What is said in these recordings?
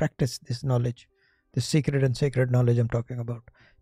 practice this knowledge, this secret and sacred knowledge I'm talking about.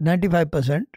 95%